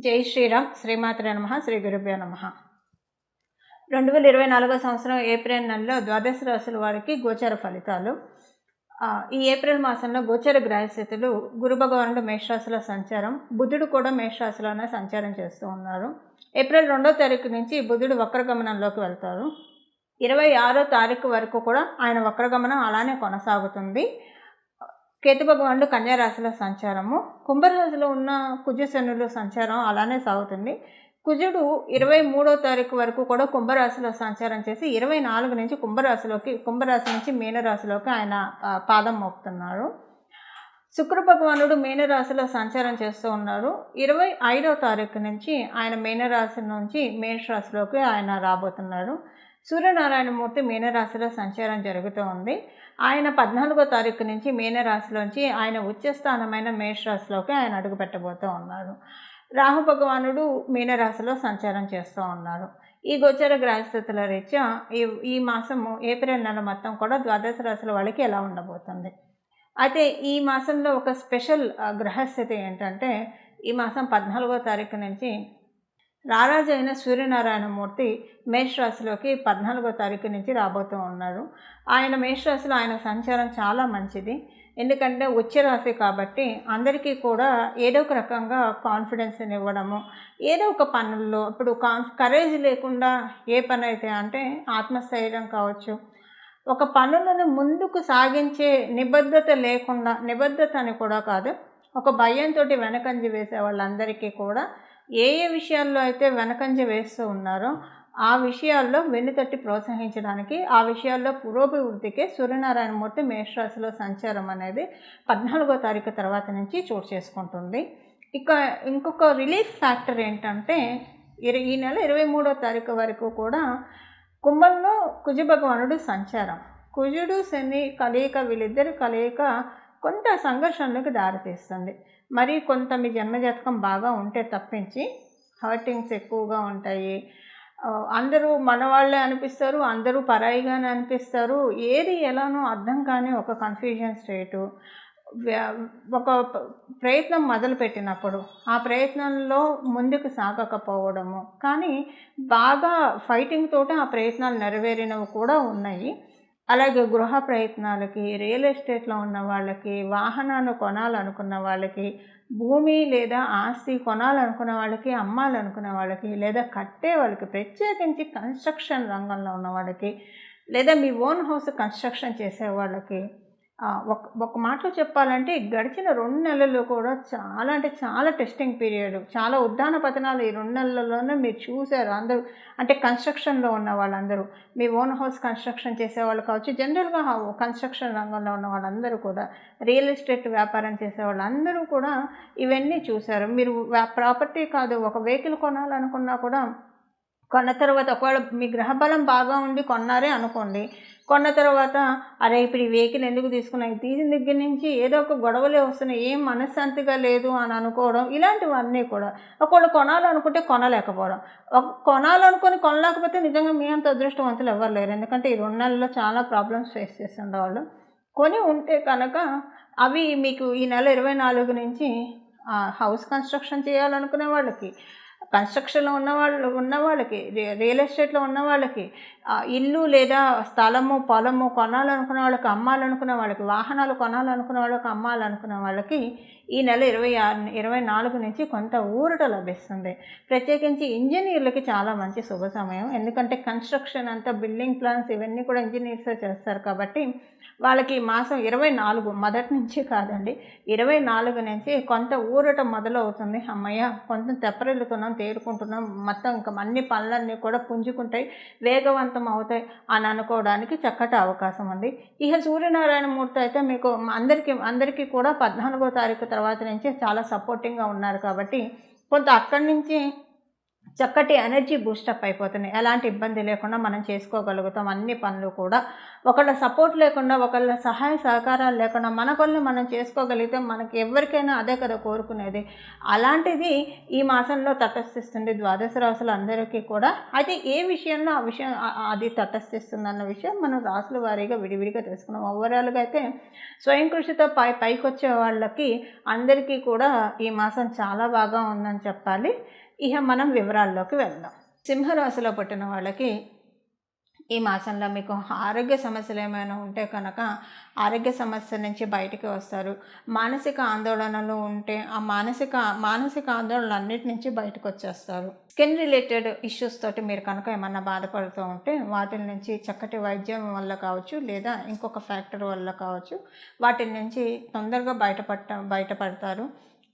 జై శ్రీరామ్. శ్రీమాత్రే నమః. శ్రీ గురుభ్యో నమః. 2024 సంవత్సరం ఏప్రిల్ నెలలో ద్వాదశ రాశుల వారికి గోచర ఫలితాలు. ఈ ఏప్రిల్ మాసంలో గోచర గ్రహస్థితులు గురు భగవానుడు మేషరాశిలో సంచారం, బుధుడు కూడా మేషరాశిలోనే సంచారం చేస్తూ ఉన్నారు. ఏప్రిల్ 2వ తారీఖు నుంచి బుధుడు వక్రగమనంలోకి వెళ్తారు. 26వ తారీఖు వరకు కూడా ఆయన వక్రగమనం అలానే కొనసాగుతుంది. కేతు భగవానుడు కన్యా రాశిలో సంచారము, కుంభరాశిలో ఉన్న కుజశనులు సంచారం అలానే సాగుతుంది. కుజుడు 23వ తారీఖు వరకు కూడా కుంభరాశిలో సంచారం చేసి 24 నుంచి కుంభరాశి నుంచి మీనరాశిలోకి ఆయన పాదం మోపుతున్నారు. శుక్ర భగవానుడు మీనరాశిలో సంచారం చేస్తూ ఉన్నారు. 25వ తారీఖు నుంచి ఆయన మీనరాశి నుంచి మేషరాశిలోకి ఆయన రాబోతున్నారు. సూర్యనారాయణమూర్తి మీనరాశిలో సంచారం జరుగుతూ ఉంది. ఆయన 14వ తారీఖు నుంచి మీనరాశిలోంచి ఆయన ఉచ్చస్థానమైన మేషరాశిలోకి ఆయన అడుగుపెట్టబోతూ ఉన్నారు. రాహు భగవానుడు మీనరాశిలో సంచారం చేస్తూ ఉన్నారు. ఈ గోచర గ్రహస్థితుల రీత్యా ఈ మాసము ఏప్రిల్ నెల మొత్తం కూడా ద్వాదశ రాశుల వాళ్ళకి ఎలా ఉండబోతుంది. అయితే ఈ మాసంలో ఒక స్పెషల్ గ్రహస్థితి ఏంటంటే, ఈ మాసం 14వ తారీఖు నుంచి రారాజు అయిన సూర్యనారాయణమూర్తి మేషరాశిలోకి 14వ తారీఖు నుంచి రాబోతూ ఉన్నారు. ఆయన మేషరాశిలో ఆయన సంచారం చాలా మంచిది. ఎందుకంటే ఉచ్చరాశి కాబట్టి అందరికీ కూడా ఏదో ఒక రకంగా కాన్ఫిడెన్స్ని ఇవ్వడము, ఏదో ఒక పనుల్లో ఇప్పుడు కరేజ్ లేకుండా ఏ పని అయితే అంటే ఆత్మస్థైర్యం కావచ్చు, ఒక పనులను ముందుకు సాగించే నిబద్ధత లేకుండా, నిబద్ధత అని కూడా కాదు, ఒక భయంతో వెనకంజ వేసే వాళ్ళందరికీ కూడా ఏ విషయాల్లో అయితే వెనకంజ వేస్తూ ఉన్నారో ఆ విషయాల్లో వెన్నుతట్టి ప్రోత్సహించడానికి, ఆ విషయాల్లో పురోభివృద్ధికి సూర్యనారాయణమూర్తి మేషరాశిలో సంచారం అనేది 14వ తారీఖు తర్వాత నుంచి చోటు చేసుకుంటుంది. ఇక ఇంకొక రిలీఫ్ ఫ్యాక్టర్ ఏంటంటే, ఈ నెల 23వ తారీఖు వరకు కూడా కుంభంలో కుజ భగవానుడు సంచారం, కుజుడు శని కలయిక, వీళ్ళిద్దరి కలయిక కొంత సంఘర్షణలకు దారితీస్తుంది. మరి కొంత మీ జన్మజాతకం బాగా ఉంటే తప్పించి హర్టింగ్స్ ఎక్కువగా ఉంటాయి. అందరూ మనవాళ్లే అనిపిస్తారు, అందరూ పరాయిగానే అనిపిస్తారు. ఏది ఎలానో అర్థం కాని ఒక కన్ఫ్యూజన్ స్టేటు. ఒక ప్రయత్నం మొదలుపెట్టినప్పుడు ఆ ప్రయత్నంలో ముందుకు సాగకపోవడము, కానీ బాగా ఫైటింగ్ తోటి ఆ ప్రయత్నాలు నెరవేరినవి కూడా ఉన్నాయి. అలాగే గృహ ప్రయత్నాలకి, రియల్ ఎస్టేట్లో ఉన్న వాళ్ళకి, వాహనాన్ని కొనాలనుకున్న వాళ్ళకి, భూమి లేదా ఆస్తి కొనాలనుకున్న వాళ్ళకి, అమ్మాలనుకున్న వాళ్ళకి, లేదా కట్టే వాళ్ళకి, ప్రత్యేకించి కన్స్ట్రక్షన్ రంగంలో ఉన్న వాళ్ళకి, లేదా మీ ఓన్ హౌస్ కన్స్ట్రక్షన్ చేసే వాళ్ళకి, ఒక మాటలో చెప్పాలంటే గడిచిన 2 నెలలు కూడా చాలా అంటే చాలా టెస్టింగ్ పీరియడ్, చాలా ఉద్దాన పతనాలు ఈ 2 నెలల్లోనే మీరు చూశారు అందరూ. అంటే కన్స్ట్రక్షన్లో ఉన్న వాళ్ళందరూ, మీ ఓన్ హౌస్ కన్స్ట్రక్షన్ చేసేవాళ్ళు కావచ్చు, జనరల్గా కన్స్ట్రక్షన్ రంగంలో ఉన్న వాళ్ళందరూ కూడా, రియల్ ఎస్టేట్ వ్యాపారం చేసే వాళ్ళందరూ కూడా ఇవన్నీ చూశారు. మీరు ప్రాపర్టీ కాదు, ఒక వెహికల్ కొనాలనుకున్నా కూడా కొన్న తర్వాత ఒకవేళ మీ గ్రహబలం బాగా ఉండి కొన్నారే అనుకోండి, కొన్న తర్వాత అరే ఇప్పుడు ఈ వెహికల్ ఎందుకు తీసుకున్నాయి, తీసిన దగ్గర నుంచి ఏదో ఒక గొడవలే వస్తున్నాయి, ఏం మనశ్శాంతిగా లేదు అని అనుకోవడం, ఇలాంటివన్నీ కూడా. ఒకవేళ కొనాలనుకుంటే కొనలేకపోవడం, కొనాలనుకొని కొనలేకపోతే నిజంగా మీ అంత అదృష్టవంతులు ఎవరు లేరు. ఎందుకంటే ఈ 2 నెలల్లో చాలా ప్రాబ్లమ్స్ ఫేస్ చేస్తుండేవాళ్ళు. కొని ఉంటే కనుక అవి మీకు ఈ నెల 24 నుంచి హౌస్ కన్స్ట్రక్షన్ చేయాలనుకునే వాళ్ళకి, కన్స్ట్రక్షన్లో ఉన్న వాళ్ళకి, రియల్ ఎస్టేట్లో ఉన్న వాళ్ళకి, ఇల్లు లేదా స్థలము పొలము కొనాలనుకున్న వాళ్ళకి, అమ్మాలనుకున్న వాళ్ళకి, వాహనాలు కొనాలనుకున్న వాళ్ళకి, అమ్మాలనుకున్న వాళ్ళకి ఈ నెల 24 నుంచి కొంత ఊరట లభిస్తుంది. ప్రత్యేకించి ఇంజనీర్లకి చాలా మంచి శుభ సమయం. ఎందుకంటే కన్స్ట్రక్షన్ అంతా, బిల్డింగ్ ప్లాన్స్ ఇవన్నీ కూడా ఇంజనీర్సే చేస్తారు కాబట్టి వాళ్ళకి మాసం 24 మొదటి నుంచి కాదండి, 24 నుంచి కొంత ఊరట మొదలవుతుంది. అమ్మయ్య కొంత తెప్పరిల్లుతున్నాం, తేరుకుంటున్నాం, మొత్తం ఇంకా అన్ని పనులన్నీ కూడా పుంజుకుంటాయి, వేగవంతం అవుతాయి అని అనుకోవడానికి చక్కటి అవకాశం ఉంది. ఇక సూర్యనారాయణమూర్తి అయితే మీకు అందరికీ కూడా 14వ తారీఖు తర్వాత నుంచి చాలా సపోర్టింగ్గా ఉన్నారు కాబట్టి కొంత అక్కడి నుంచి చక్కటి ఎనర్జీ బూస్టప్ అయిపోతున్నాయి. ఎలాంటి ఇబ్బంది లేకుండా మనం చేసుకోగలుగుతాం అన్ని పనులు కూడా. ఒకళ్ళ సపోర్ట్ లేకుండా, ఒకళ్ళ సహాయ సహకారాలు లేకుండా మన పనులు మనం చేసుకోగలిగితే మనకి ఎవరికైనా అదే కదా కోరుకునేది. అలాంటిది ఈ మాసంలో తటస్థిస్తుంది ద్వాదశ రాశులందరికీ కూడా. అయితే ఏ విషయంలో ఆ విషయం అది తటస్థిస్తుందన్న విషయం మనం రాశుల వారీగా విడివిడిగా తెలుసుకున్నాం. ఓవరాల్‌గా అయితే స్వయం కృషితో పైకొచ్చే వాళ్ళకి అందరికీ కూడా ఈ మాసం చాలా బాగా ఉందని చెప్పాలి. ఇక మనం వివరాల్లోకి వెళ్దాం. సింహరాశిలో పుట్టిన వాళ్ళకి ఈ మాసంలో మీకు ఆరోగ్య సమస్యలు ఏమైనా ఉంటే కనుక ఆరోగ్య సమస్య నుంచి బయటికి వస్తారు. మానసిక ఆందోళనలు ఉంటే ఆ మానసిక ఆందోళనలన్నిటి నుంచి బయటకు వచ్చేస్తారు. స్కిన్ రిలేటెడ్ ఇష్యూస్ తోటి మీరు కనుక ఏమన్నా బాధపడుతూ ఉంటే వాటి నుంచి చక్కటి వైద్యం వల్ల కావచ్చు, లేదా ఇంకొక ఫ్యాక్టర్ వల్ల కావచ్చు, వాటి నుంచి తొందరగా బయటపడతారు.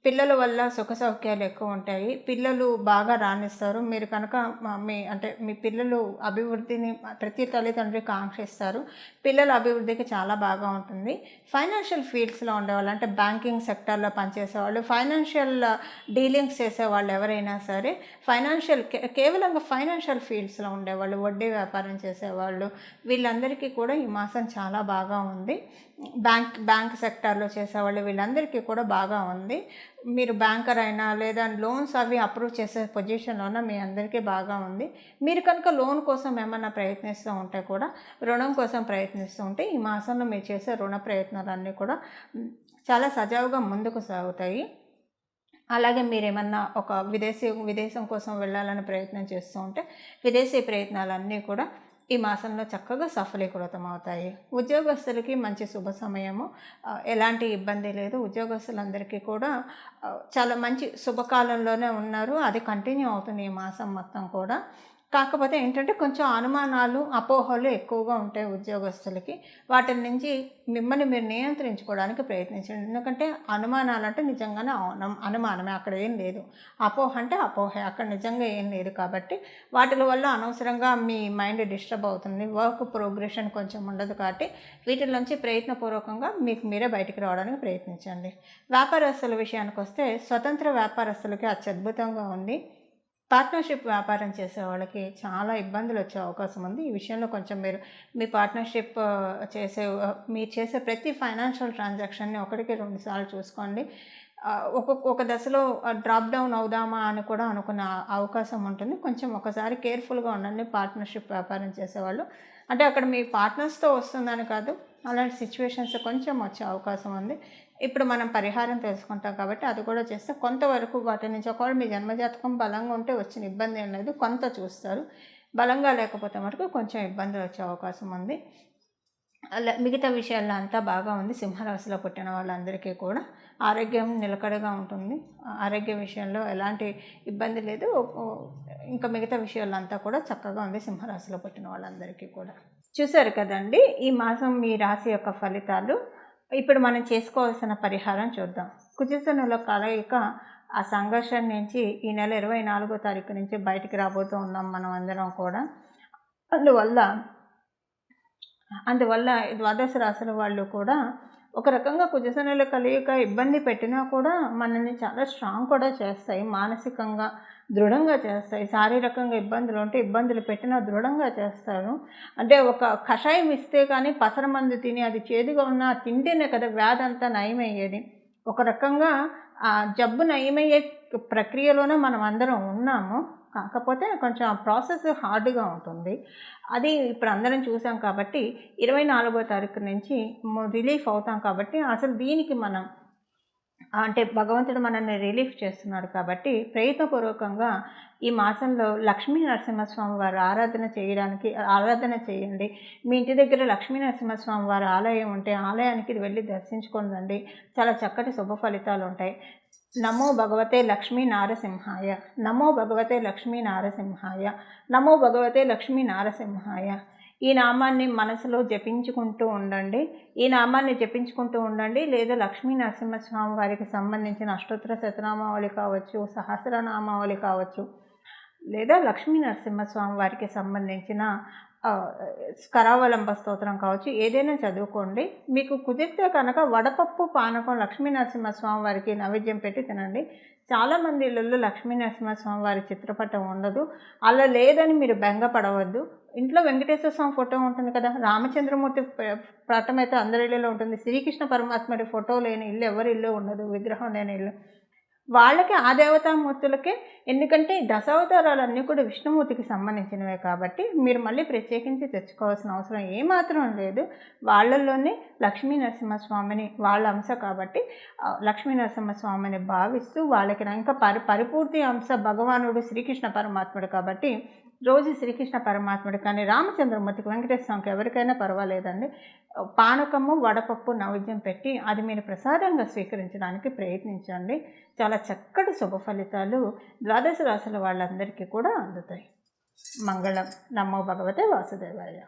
పిల్లల వల్ల సుఖ సౌఖ్యాలు ఎక్కువ ఉంటాయి. పిల్లలు బాగా రాణిస్తారు. మీరు కనుక మీ పిల్లలు అభివృద్ధిని ప్రతి తల్లిదండ్రి కాంక్షిస్తారు. పిల్లల అభివృద్ధికి చాలా బాగా ఉంటుంది. ఫైనాన్షియల్ ఫీల్డ్స్లో ఉండేవాళ్ళు, అంటే బ్యాంకింగ్ సెక్టార్లో పనిచేసేవాళ్ళు, ఫైనాన్షియల్ డీలింగ్స్ చేసేవాళ్ళు ఎవరైనా సరే, కేవలంగా ఫైనాన్షియల్ ఫీల్డ్స్లో ఉండేవాళ్ళు, వడ్డీ వ్యాపారం చేసేవాళ్ళు, వీళ్ళందరికీ కూడా ఈ మాసం చాలా బాగా ఉంది. బ్యాంక్ సెక్టార్లో చేసేవాళ్ళు వీళ్ళందరికీ కూడా బాగా ఉంది. మీరు బ్యాంకర్ అయినా లేదా లోన్స్ అవి అప్రూవ్ చేసే పొజిషన్లోన మీ అందరికీ బాగా ఉంది. మీరు కనుక లోన్ కోసం ఏమన్నా ప్రయత్నిస్తూ ఉంటే కూడా, రుణం కోసం ప్రయత్నిస్తూ ఉంటే ఈ మాసంలో మీరు చేసే రుణ ప్రయత్నాలన్నీ కూడా చాలా సజావుగా ముందుకు సాగుతాయి. అలాగే మీరేమన్నా ఒక విదేశం కోసం వెళ్ళాలని ప్రయత్నం చేస్తూ ఉంటే విదేశీ ప్రయత్నాలన్నీ కూడా ఈ మాసంలో చక్కగా సఫలీకృతం అవుతాయి. ఉద్యోగస్తులకి మంచి శుభ సమయము, ఎలాంటి ఇబ్బంది లేదు. ఉద్యోగస్తులందరికీ కూడా చాలా మంచి శుభకాలంలోనే ఉన్నారు. అది కంటిన్యూ అవుతుంది ఈ మాసం మొత్తం కూడా. కాకపోతే ఏంటంటే కొంచెం అనుమానాలు, అపోహలు ఎక్కువగా ఉంటాయి ఉద్యోగస్తులకి. వాటి నుంచి మిమ్మల్ని మీరు నియంత్రించుకోవడానికి ప్రయత్నించండి. ఎందుకంటే అనుమానాలంటే నిజంగానే అనుమానమే, అక్కడ ఏం లేదు. అపోహ అంటే అపోహే, అక్కడ నిజంగా ఏం లేదు. కాబట్టి వాటి వల్ల అనవసరంగా మీ మైండ్ డిస్టర్బ్ అవుతుంది. వర్క్ ప్రోగ్రెషన్ కొంచెం ఉండదు. కాబట్టి వీటి నుంచి ప్రయత్నపూర్వకంగా మీకు మీరే బయటికి రావడానికి ప్రయత్నించండి. వ్యాపారస్తుల విషయానికి వస్తే స్వతంత్ర వ్యాపారస్తులకి అత్యద్భుతంగా ఉంది. పార్ట్నర్షిప్ వ్యాపారం చేసే వాళ్ళకి చాలా ఇబ్బందులు వచ్చే అవకాశం ఉంది. ఈ విషయంలో కొంచెం మీరు మీ పార్ట్నర్షిప్ మీరు చేసే ప్రతి ఫైనాన్షియల్ ట్రాన్సాక్షన్ని 1-2 సార్లు చూసుకోండి. ఒక దశలో డ్రాప్ డౌన్ అవుదామా అని కూడా అనుకునే అవకాశం ఉంటుంది. కొంచెం ఒకసారి కేర్ఫుల్గా ఉండండి పార్ట్నర్షిప్ వ్యాపారం చేసేవాళ్ళు. అంటే అక్కడ మీ పార్ట్నర్స్తో వస్తుందని కాదు, అలాంటి సిచ్యువేషన్స్ కొంచెం వచ్చే అవకాశం ఉంది. ఇప్పుడు మనం పరిహారం తెలుసుకుంటాం కాబట్టి అది కూడా చేస్తే కొంతవరకు వాటి నుంచి, ఒకవేళ మీ జన్మజాతకం బలంగా ఉంటే వచ్చిన ఇబ్బంది ఏం లేదు, కొంత చూస్తారు. బలంగా లేకపోతే మటుకు కొంచెం ఇబ్బందులు వచ్చే అవకాశం ఉంది. అలా మిగతా విషయాల్లో అంతా బాగా ఉంది. సింహరాశిలో పుట్టిన వాళ్ళందరికీ కూడా ఆరోగ్యం నిలకడగా ఉంటుంది. ఆరోగ్య విషయంలో ఎలాంటి ఇబ్బంది లేదు. ఇంకా మిగతా విషయాల్లో అంతా కూడా చక్కగా ఉంది సింహరాశిలో పుట్టిన వాళ్ళందరికీ కూడా. చూశారు కదండి ఈ మాసం మీ రాశి యొక్క ఫలితాలు. ఇప్పుడు మనం చేసుకోవాల్సిన పరిహారం చూద్దాం. కుజశనుల కలయిక ఆ సంఘర్షణ నుంచి ఈ నెల 24వ తారీఖు నుంచి బయటికి రాబోతూ ఉన్నాం మనం అందరం కూడా. అందువల్ల ద్వాదశ రాశుల వాళ్ళు కూడా ఒక రకంగా కుజశనుల కలయిక ఇబ్బంది పెట్టినా కూడా మనల్ని చాలా స్ట్రాంగ్ కూడా చేస్తాయి, మానసికంగా దృఢంగా చేస్తాయి. శారీరకంగా ఇబ్బందులు ఉంటే ఇబ్బందులు పెట్టినా దృఢంగా చేస్తారు. అంటే ఒక కషాయం ఇస్తే కానీ పసరమందు తిని అది చేదుగా ఉన్న తింటేనే కదా వ్యాధి అంతా నయమయ్యేది. ఒక రకంగా ఆ జబ్బు నయమయ్యే ప్రక్రియలోనే మనం అందరం ఉన్నాము. కాకపోతే కొంచెం ఆ ప్రాసెస్ హార్డ్గా ఉంటుంది. అది ఇప్పుడు అందరం చూసాం కాబట్టి 24వ తారీఖు నుంచి రిలీఫ్ అవుతాం. కాబట్టి అసలు దీనికి మనం అంటే భగవంతుడు మనల్ని రిలీఫ్ చేస్తున్నాడు కాబట్టి ప్రయత్నపూర్వకంగా ఈ మాసంలో లక్ష్మీ నరసింహస్వామి వారి ఆరాధన చేయండి. మీ ఇంటి దగ్గర లక్ష్మీ నరసింహస్వామి వారి ఆలయం ఉంటే ఆలయానికి వెళ్ళి దర్శించుకొని రండి. చాలా చక్కటి శుభ ఫలితాలు ఉంటాయి. నమో భగవతే లక్ష్మీ నారసింహాయ, నమో భగవతే లక్ష్మీ నారసింహాయ, నమో భగవతే లక్ష్మీ నారసింహాయ. ఈ నామాన్ని మనసులో జపించుకుంటూ ఉండండి. లేదా లక్ష్మీ నరసింహస్వామి వారికి సంబంధించిన అష్టోత్తర శతనామావళి కావచ్చు, సహస్రనామావళి కావచ్చు, లేదా లక్ష్మీ నరసింహస్వామి వారికి సంబంధించిన కరావలంబ స్తోత్రం కావచ్చు, ఏదైనా చదువుకోండి. మీకు కుదిరితే కనుక వడపప్పు పానకం లక్ష్మీ నరసింహస్వామి వారికి నైవేద్యం పెట్టి తినండి. చాలామంది ఇళ్ళల్లో లక్ష్మీ నరసింహస్వామి వారి చిత్రపటం ఉండదు. అలా లేదని మీరు బెంగపడవద్దు. ఇంట్లో వెంకటేశ్వర స్వామి ఫోటో ఉంటుంది కదా, రామచంద్రమూర్తి పటం అయితే అందరి ఇళ్ళలో ఉంటుంది. శ్రీకృష్ణ పరమాత్ముడి ఫోటో లేని ఇల్లు ఎవరి ఇల్లు ఉండదు, విగ్రహం లేని ఇల్లు. వాళ్ళకి ఆ దేవతామూర్తులకే, ఎందుకంటే దశావతారాలన్నీ కూడా విష్ణుమూర్తికి సంబంధించినవే కాబట్టి మీరు మళ్ళీ ప్రత్యేకించి తెచ్చుకోవాల్సిన అవసరం ఏమాత్రం లేదు. వాళ్ళల్లోనే లక్ష్మీ నరసింహస్వామిని వాళ్ళ అంశ కాబట్టి లక్ష్మీ నరసింహస్వామిని భావిస్తూ వాళ్ళకి ఇంకా పరిపూర్తి అంశ భగవానుడు శ్రీకృష్ణ పరమాత్ముడు కాబట్టి రోజు శ్రీకృష్ణ పరమాత్ముడు కానీ రామచంద్రమూర్తికి, వెంకటేశ్వర స్వామికి ఎవరికైనా పర్వాలేదండి, పానకము వడపప్పు నైవేద్యం పెట్టి అది మీరు ప్రసాదంగా స్వీకరించడానికి ప్రయత్నించండి. చాలా చక్కటి శుభ ఫలితాలు ద్వాదశ రాశుల వాళ్ళందరికీ కూడా అందుతాయి. మంగళం. నమో భగవతే వాసుదేవాయ.